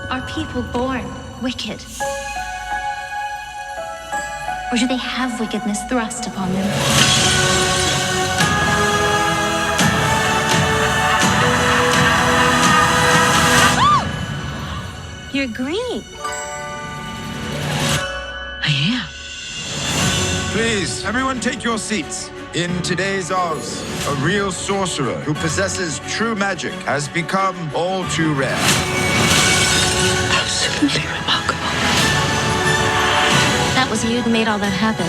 Are people born wicked? Or do they have wickedness thrust upon them? You're green. I am. Please, everyone take your seats. In today's Oz, a real sorcerer who possesses true magic has become all too rare. Absolutely remarkable. That was you who made all that happen.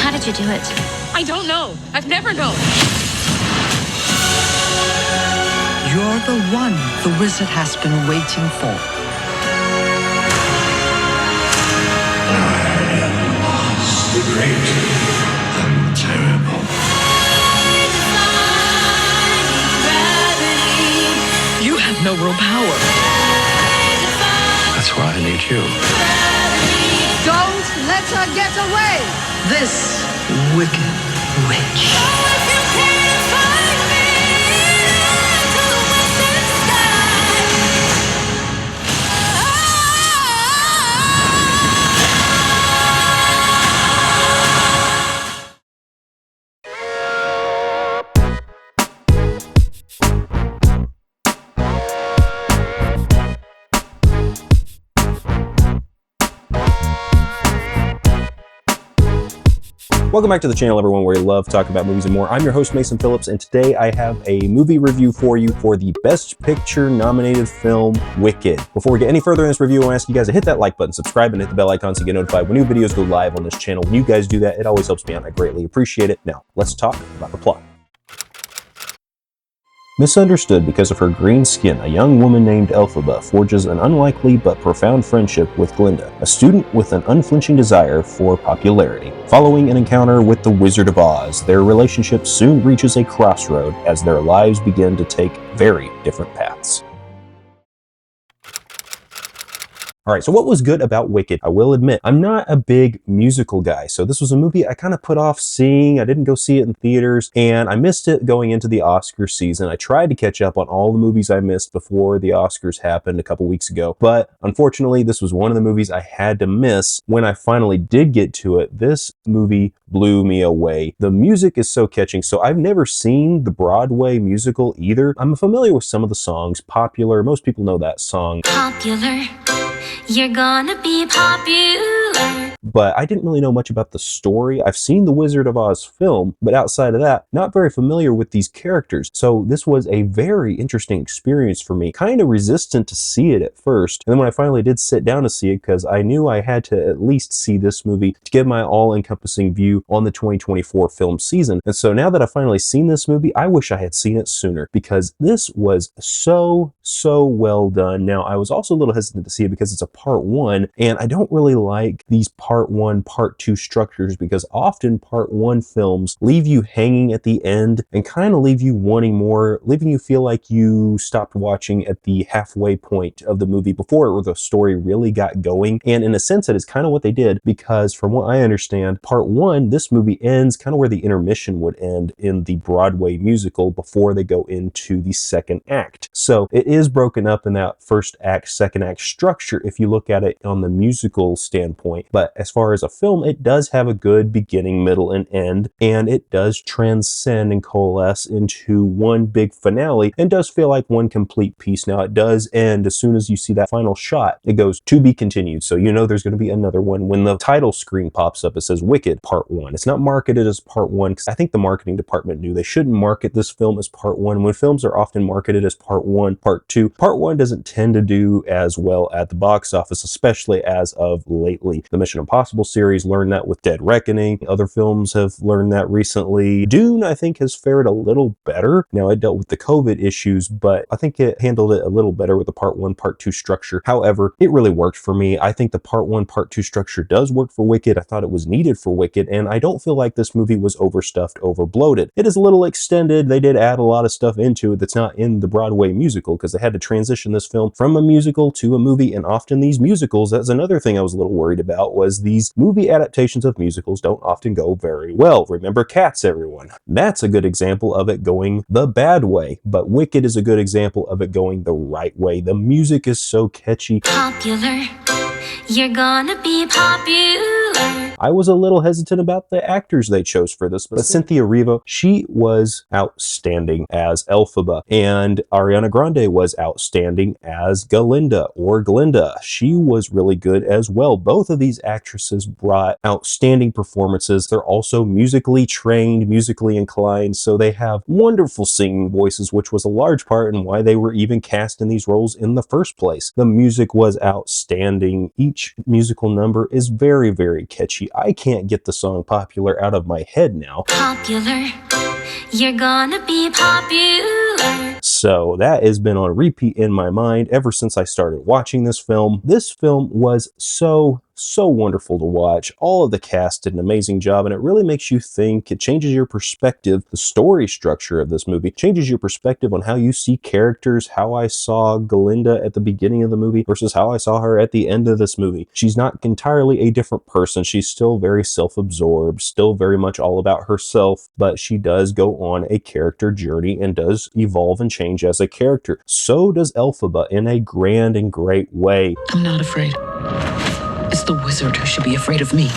How did you do it? I don't know. I've never known. You're the one the wizard has been waiting for. I am Oz the Great and Terrible. You have no real power. That's why I need you. Don't let her get away! This wicked witch. Welcome back to the channel, everyone, where we love talking about movies and more. I'm your host, Mason Phillips, and today I have a movie review for you for the Best Picture nominated film, Wicked. Before we get any further in this review, I want to ask you guys to hit that like button, subscribe, and hit the bell icon so you get notified when new videos go live on this channel. When you guys do that, it always helps me out, and I greatly appreciate it. Now, let's talk about the plot. Misunderstood because of her green skin, a young woman named Elphaba forges an unlikely but profound friendship with Glinda, a student with an unflinching desire for popularity. Following an encounter with the Wizard of Oz, their relationship soon reaches a crossroad as their lives begin to take very different paths. All right, so what was good about Wicked? I will admit, I'm not a big musical guy, so this was a movie I kind of put off seeing. I didn't go see it in theaters, and I missed it going into the Oscar season. I tried to catch up on all the movies I missed before the Oscars happened a couple weeks ago, but unfortunately, this was one of the movies I had to miss. When I finally did get to it, this movie blew me away. The music is so catching. So I've never seen the Broadway musical either. I'm familiar with some of the songs. Popular, most people know that song. Popular. You're gonna be popular. But I didn't really know much about the story. I've seen the Wizard of Oz film, but outside of that, not very familiar with these characters. So this was a very interesting experience for me. Kind of resistant to see it at first. And then when I finally did sit down to see it, because I knew I had to at least see this movie to get my all-encompassing view on the 2024 film season. And so now that I've finally seen this movie, I wish I had seen it sooner, because this was so well done. Now, I was also a little hesitant to see it because it's a part one, and I don't really like these part one, part two structures, because often part one films leave you hanging at the end and kind of leave you wanting more, leaving you feel like you stopped watching at the halfway point of the movie before the story really got going. And in a sense, that is kind of what they did, because from what I understand, part one, this movie ends kind of where the intermission would end in the Broadway musical before they go into the second act. So it is broken up in that first act, second act structure if you look at it on the musical standpoint. But as far as a film, it does have a good beginning, middle, and end, and it does transcend and coalesce into one big finale and does feel like one complete piece. Now, it does end as soon as you see that final shot. It goes to be continued, so you know there's going to be another one. When the title screen pops up, it says Wicked Part 1. It's not marketed as Part 1 because I think the marketing department knew they shouldn't market this film as Part 1. When films are often marketed as Part 1, Part 2, Part 1 doesn't tend to do as well at the box office, especially as of lately. The Mission Impossible series learned that with Dead Reckoning. Other films have learned that recently. Dune, I think, has fared a little better. Now, it dealt with the COVID issues, but I think it handled it a little better with the Part 1, Part 2 structure. However, it really worked for me. I think the Part 1, Part 2 structure does work for Wicked. I thought it was needed for Wicked, and I don't feel like this movie was overstuffed, overbloated. It is a little extended. They did add a lot of stuff into it that's not in the Broadway musical, because they had to transition this film from a musical to a movie, and often these musicals, that's another thing I was a little worried about, was these movie adaptations of musicals don't often go very well. Remember Cats, everyone. That's a good example of it going the bad way, but Wicked is a good example of it going the right way. The music is so catchy. Popular. You're gonna be popular. I was a little hesitant about the actors they chose for this, but Cynthia Erivo, she was outstanding as Elphaba, and Ariana Grande was outstanding as Galinda or Glinda. She was really good as well. Both of these actresses brought outstanding performances. They're also musically trained, musically inclined, so they have wonderful singing voices, which was a large part in why they were even cast in these roles in the first place. The music was outstanding. Each musical number is very, very catchy. I can't get the song Popular out of my head now. Popular. You're gonna be popular. So that has been on repeat in my mind ever since I started watching this film. This film was so wonderful to watch. All of the cast did an amazing job, and it really makes you think. It changes your perspective. The story structure of this movie changes your perspective on how you see characters, how I saw Galinda at the beginning of the movie versus how I saw her at the end of this movie. She's not entirely a different person. She's still very self-absorbed, still very much all about herself, but she does go on a character journey and does evolve and change as a character. So does Elphaba in a grand and great way. I'm not afraid. It's the wizard who should be afraid of me.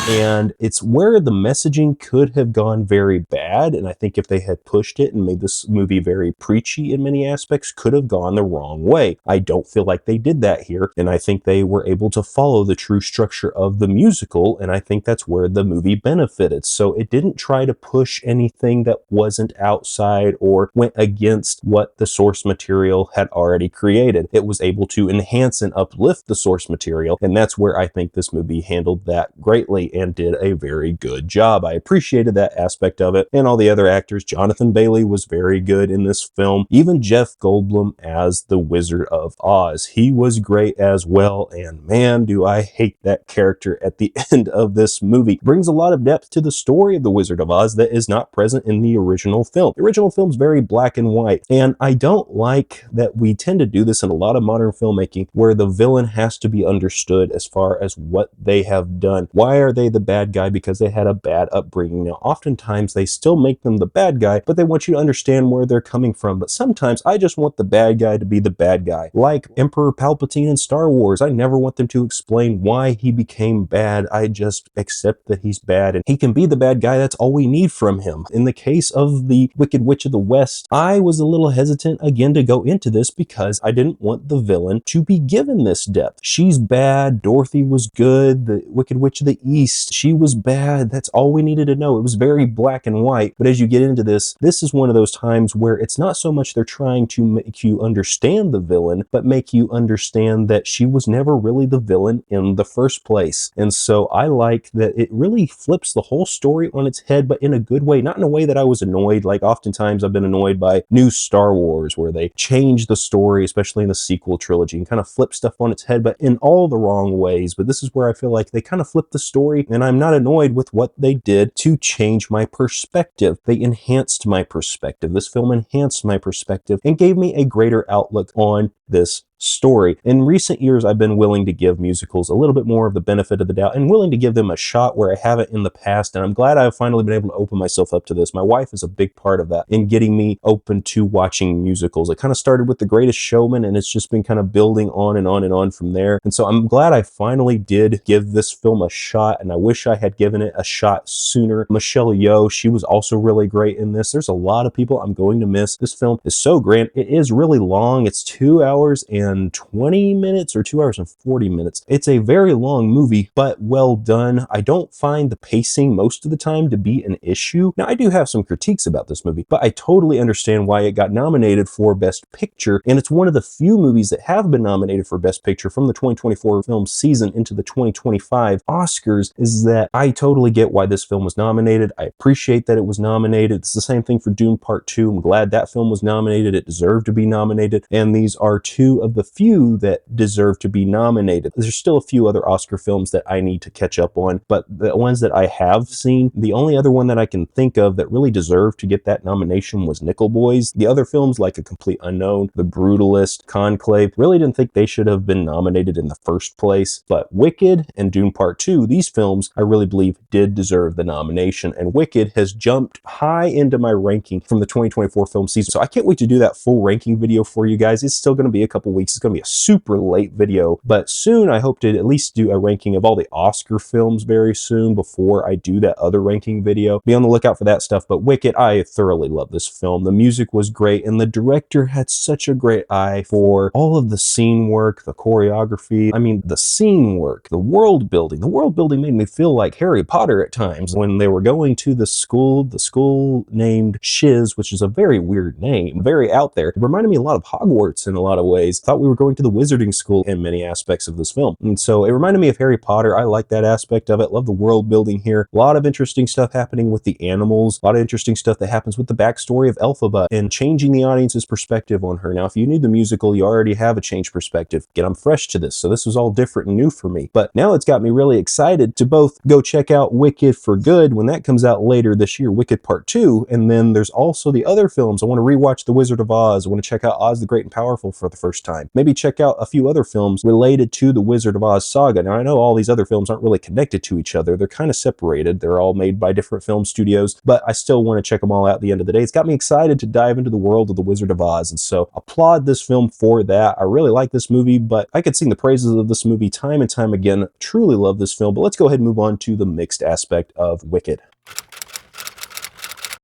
And it's where the messaging could have gone very bad, and I think if they had pushed it and made this movie very preachy in many aspects, could have gone the wrong way. I don't feel like they did that here, and I think they were able to follow the true structure of the musical, and I think that's where the movie benefited. So it didn't try to push anything that wasn't outside or went against what the source material had already created. It was able to enhance and uplift the source material, and that's where I think this movie handled that greatly and did a very good job. I appreciated that aspect of it, and all the other actors. Jonathan Bailey was very good in this film. Even Jeff Goldblum as the Wizard of Oz. He was great as well, and man, do I hate that character at the end of this movie. Brings a lot of depth to the story of the Wizard of Oz that is not present in the original film. The original film's very black and white, and I don't like that we tend to do this in a lot of modern filmmaking where the villain has to be understood as far as what they have done. Why are they the bad guy? Because they had a bad upbringing. Now, oftentimes they still make them the bad guy, but they want you to understand where they're coming from. But sometimes I just want the bad guy to be the bad guy. Like Emperor Palpatine in Star Wars. I never want them to explain why he became bad. I just accept that he's bad and he can be the bad guy. That's all we need from him. In the case of the Wicked Witch of the West, I was a little hesitant again to go into this because I didn't want the villain to be given this depth. She's bad. Dorothy was good. The Wicked Witch of the East, she was bad. That's all we needed to know. It was very black and white. But as you get into this, this is one of those times where it's not so much they're trying to make you understand the villain, but make you understand that she was never really the villain in the first place. And so I like that it really flips the whole story on its head, but in a good way, not in a way that I was annoyed. Like oftentimes I've been annoyed by new Star Wars where they change the story, especially in the sequel trilogy, and kind of flip stuff on its head, but in all the wrong ways. But this is where I feel like they kind of flip the story, and I'm not annoyed with what they did to change my perspective. They enhanced my perspective. This film enhanced my perspective and gave me a greater outlook on this story. In recent years, I've been willing to give musicals a little bit more of the benefit of the doubt and willing to give them a shot where I haven't in the past, and I'm glad I've finally been able to open myself up to this. My wife is a big part of that in getting me open to watching musicals. It kind of started with The Greatest Showman, and it's just been kind of building on and on and on from there. And so I'm glad I finally did give this film a shot, and I wish I had given it a shot sooner. Michelle Yeoh, she was also really great in this. There's a lot of people I'm going to miss. This film is so grand. It is really long. It's 2 hours and 20 minutes or 2 hours and 40 minutes. It's a very long movie, but well done. I don't find the pacing most of the time to be an issue. Now, I do have some critiques about this movie, but I totally understand why it got nominated for Best Picture, and it's one of the few movies that have been nominated for Best Picture from the 2024 film season into the 2025 Oscars, is that I totally get why this film was nominated. I appreciate that it was nominated. It's the same thing for Dune Part 2. I'm glad that film was nominated. It deserved to be nominated, and these are two of of the few that deserve to be nominated. There's still a few other Oscar films that I need to catch up on, but the ones that I have seen, the only other one that I can think of that really deserved to get that nomination was Nickel Boys. The other films like A Complete Unknown, The Brutalist, Conclave, really didn't think they should have been nominated in the first place, but Wicked and Dune Part 2, these films I really believe did deserve the nomination, and Wicked has jumped high into my ranking from the 2024 film season. So I can't wait to do that full ranking video for you guys. It's still going to be a couple weeks. It's going to be a super late video, but soon I hope to at least do a ranking of all the Oscar films very soon before I do that other ranking video. Be on the lookout for that stuff. But Wicked, I thoroughly love this film. The music was great, and the director had such a great eye for all of the scene work, the choreography. I mean, the scene work, the world building. The world building made me feel like Harry Potter at times when they were going to the school named Shiz, which is a very weird name, very out there. It reminded me a lot of Hogwarts in a lot of ways. I thought we were going to the wizarding school in many aspects of this film. And so it reminded me of Harry Potter. I like that aspect of it. Love the world building here. A lot of interesting stuff happening with the animals. A lot of interesting stuff that happens with the backstory of Elphaba and changing the audience's perspective on her. Now, if you knew the musical, you already have a changed perspective. Again, I'm fresh to this, so this was all different and new for me. But now it's got me really excited to both go check out Wicked for good when that comes out later this year, Wicked Part 2, and then there's also the other films. I want to rewatch The Wizard of Oz. I want to check out Oz the Great and Powerful for the first time. Maybe check out a few other films related to the Wizard of Oz saga. Now, I know all these other films aren't really connected to each other. They're kind of separated. They're all made by different film studios, but I still want to check them all out at the end of the day. It's got me excited to dive into the world of the Wizard of Oz, and so applaud this film for that. I really like this movie, but I could sing the praises of this movie time and time again. Truly love this film, but let's go ahead and move on to the mixed aspect of Wicked.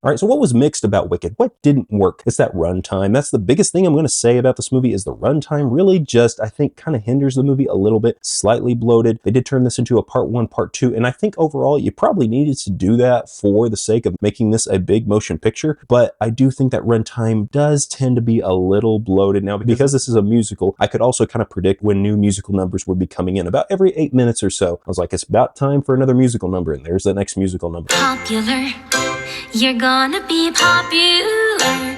All right, so what was mixed about Wicked? What didn't work? It's that runtime. That's the biggest thing I'm going to say about this movie is the runtime really just, I think, kind of hinders the movie a little bit, slightly bloated. They did turn this into a part 1, part 2, and I think overall you probably needed to do that for the sake of making this a big motion picture, but I do think that runtime does tend to be a little bloated. Now, because this is a musical, I could also kind of predict when new musical numbers would be coming in about every 8 minutes or so. I was like, it's about time for another musical number, and there's the next musical number. Popular. You're gonna be popular.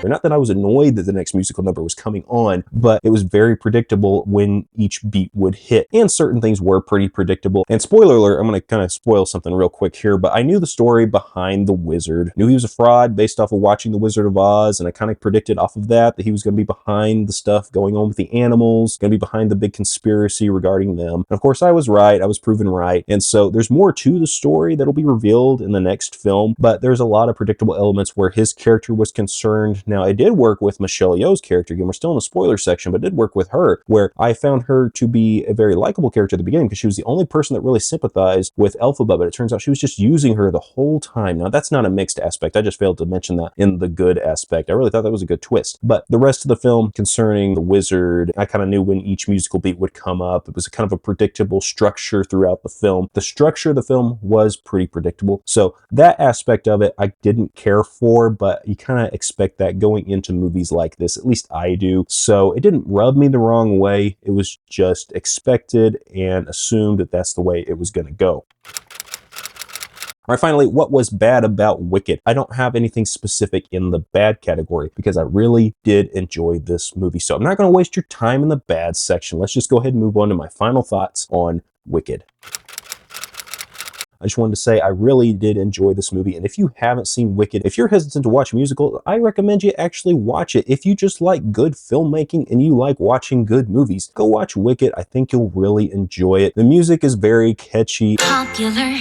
Not that I was annoyed that the next musical number was coming on, but it was very predictable when each beat would hit, and certain things were pretty predictable. And spoiler alert, I'm going to kind of spoil something real quick here, but I knew the story behind the wizard. Knew he was a fraud based off of watching The Wizard of Oz, and I kind of predicted off of that he was going to be behind the stuff going on with the animals, going to be behind the big conspiracy regarding them. And of course, I was right. I was proven right. And so there's more to the story that'll be revealed in the next film, but there's a lot of predictable elements where his character was concerned. Now, it did work with Michelle Yeoh's character. Again, we're still in the spoiler section, but it did work with her, where I found her to be a very likable character at the beginning because she was the only person that really sympathized with Elphaba, but it turns out she was just using her the whole time. Now, that's not a mixed aspect. I just failed to mention that in the good aspect. I really thought that was a good twist. But the rest of the film concerning the wizard, I kind of knew when each musical beat would come up. It was kind of a predictable structure throughout the film. The structure of the film was pretty predictable. So that aspect of it, I didn't care for, but you kind of expect that going into movies like this. At least I do. So it didn't rub me the wrong way. It was just expected and assumed that that's the way it was going to go. All right, finally, what was bad about Wicked? I don't have anything specific in the bad category because I really did enjoy this movie. So I'm not going to waste your time in the bad section. Let's just go ahead and move on to my final thoughts on Wicked. I just wanted to say I really did enjoy this movie, and if you haven't seen Wicked, if you're hesitant to watch musicals, I recommend you actually watch it. If you just like good filmmaking and you like watching good movies, go watch Wicked. I think you'll really enjoy it. The music is very catchy. Popular.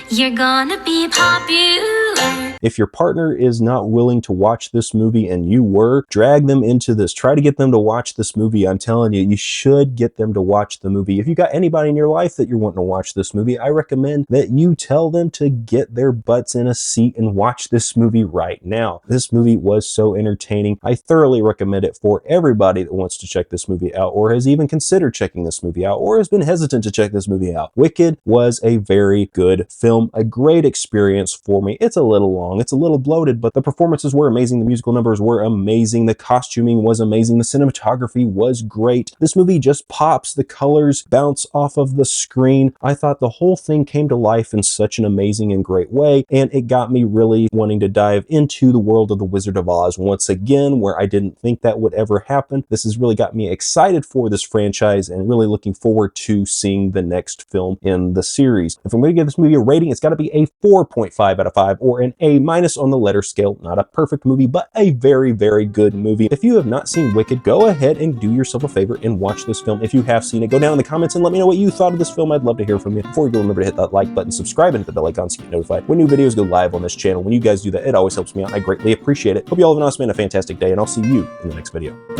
You're gonna be popular. If your partner is not willing to watch this movie and you were, drag them into this. Try to get them to watch this movie. I'm telling you, you should get them to watch the movie. If you got anybody in your life that you're wanting to watch this movie, I recommend that you tell them to get their butts in a seat and watch this movie right now. This movie was so entertaining. I thoroughly recommend it for everybody that wants to check this movie out or has even considered checking this movie out or has been hesitant to check this movie out. Wicked was a very good film, a great experience for me. It's a little long. long. It's a little bloated, but the performances were amazing. The musical numbers were amazing. The costuming was amazing. The cinematography was great. This movie just pops. The colors bounce off of the screen. I thought the whole thing came to life in such an amazing and great way, and it got me really wanting to dive into the world of The Wizard of Oz once again, where I didn't think that would ever happen. This has really got me excited for this franchise and really looking forward to seeing the next film in the series. If I'm going to give this movie a rating, it's got to be a 4.5 out of 5 or an A- on the letter scale. Not a perfect movie, but a very, very good movie. If you have not seen Wicked, go ahead and do yourself a favor and watch this film. If you have seen it, go down in the comments and let me know what you thought of this film. I'd love to hear from you. Before you go, remember to hit that like button, subscribe, and hit the bell icon so you get notified when new videos go live on this channel. When you guys do that, it always helps me out. I greatly appreciate it. Hope you all have an awesome and a fantastic day, and I'll see you in the next video.